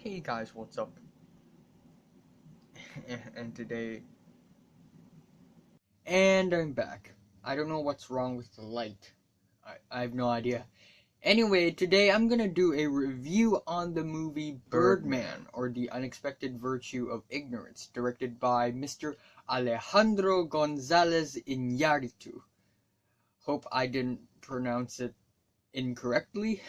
Hey guys, what's up? and today, and I'm back. I don't know what's wrong with the light. I have no idea. Anyway, today I'm gonna do a review on the movie Birdman, or The Unexpected Virtue of Ignorance, directed by Mr. Alejandro Gonzalez Iñárritu. Hope I didn't pronounce it incorrectly.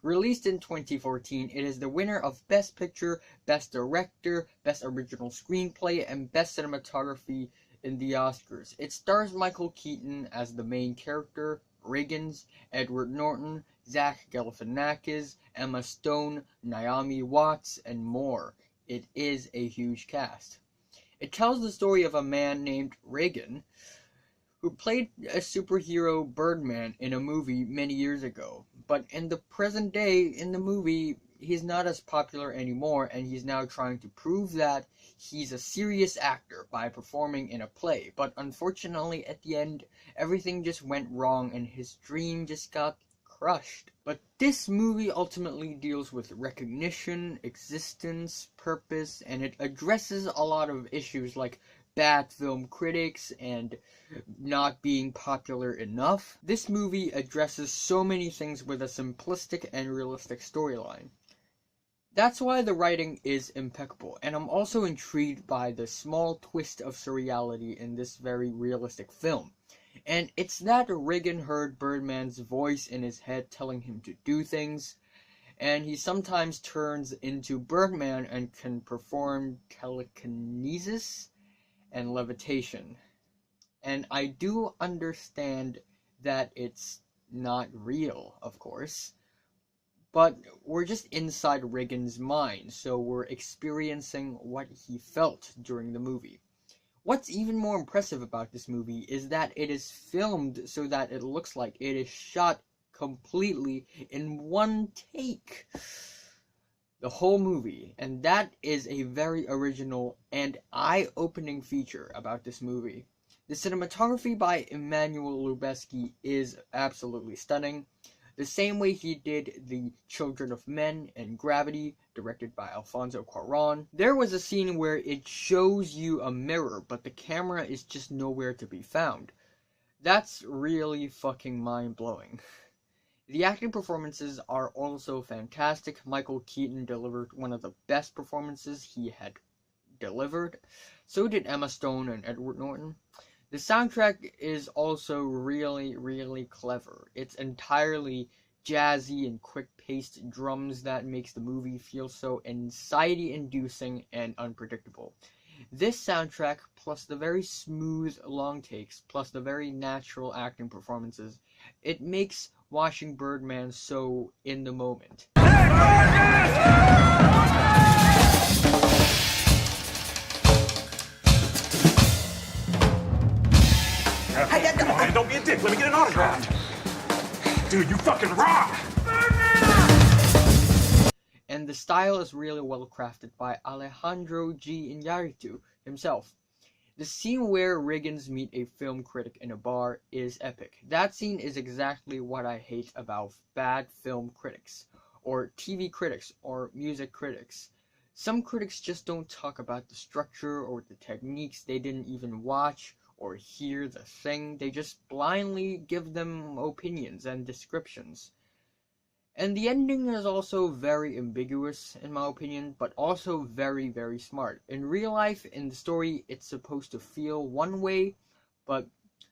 Released in 2014, it is the winner of Best Picture, Best Director, Best Original Screenplay, and Best Cinematography in the Oscars. It stars Michael Keaton as the main character, Riggins, Edward Norton, Zach Galifianakis, Emma Stone, Naomi Watts, and more. It is a huge cast. It tells the story of a man named Reagan who played a superhero Birdman in a movie many years ago. But in the present day, in the movie, he's not as popular anymore, and he's now trying to prove that he's a serious actor by performing in a play. But unfortunately, at the end, everything just went wrong and his dream just got crushed. But this movie ultimately deals with recognition, existence, purpose, and it addresses a lot of issues like bad film critics and not being popular enough. This movie addresses so many things with a simplistic and realistic storyline. That's why the writing is impeccable, and I'm also intrigued by the small twist of surreality in this very realistic film. And it's that Reagan heard Birdman's voice in his head telling him to do things, and he sometimes turns into Birdman and can perform telekinesis and levitation. And I do understand that it's not real, of course, but we're just inside Reagan's mind, so we're experiencing what he felt during the movie. What's even more impressive about this movie is that it is filmed so that it looks like it is shot completely in one take. The whole movie, and that is a very original and eye-opening feature about this movie. The cinematography by Emmanuel Lubezki is absolutely stunning, the same way he did The Children of Men and Gravity, directed by Alfonso Cuarón. There was a scene where it shows you a mirror, but the camera is just nowhere to be found. That's really fucking mind-blowing. The acting performances are also fantastic. Michael Keaton delivered one of the best performances he had delivered. So did Emma Stone and Edward Norton. The soundtrack is also really, really clever. It's entirely jazzy and quick-paced drums that makes the movie feel so anxiety-inducing and unpredictable. This soundtrack, plus the very smooth long takes, plus the very natural acting performances, it makes watching Birdman so in the moment. Hey, come on, don't be a dick. Let me get an autograph. Dude, you fucking rock! And the style is really well crafted by Alejandro G. Iñárritu himself. The scene where Riggins meet a film critic in a bar is epic. That scene is exactly what I hate about bad film critics, or TV critics, or music critics. Some critics just don't talk about the structure or the techniques. They didn't even watch or hear the thing. They just blindly give them opinions and descriptions. And the ending is also very ambiguous, in my opinion, but also very, very smart. In real life, in the story, it's supposed to feel one way, but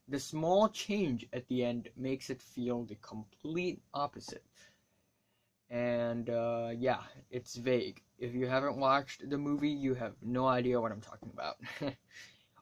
the small change at the end makes it feel the complete opposite. And, yeah, it's vague. If you haven't watched the movie, you have no idea what I'm talking about.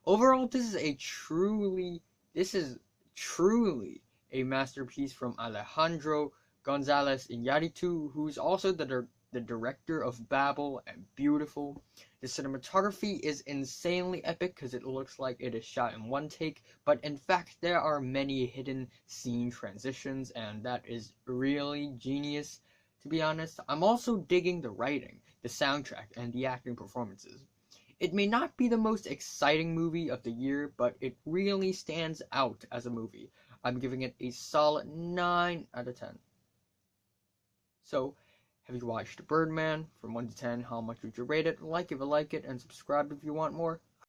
Overall, this is truly a masterpiece from Alejandro Gonzalez Iñárritu, who's also the director of Babel and Beautiful. The cinematography is insanely epic because it looks like it is shot in one take, but in fact there are many hidden scene transitions, and that is really genius, to be honest. I'm also digging the writing, the soundtrack, and the acting performances. It may not be the most exciting movie of the year, but it really stands out as a movie. I'm giving it a solid 9 out of 10. So, Have you watched Birdman? From 1 to 10, how much would you rate it? Like if you like it, and subscribe if you want more.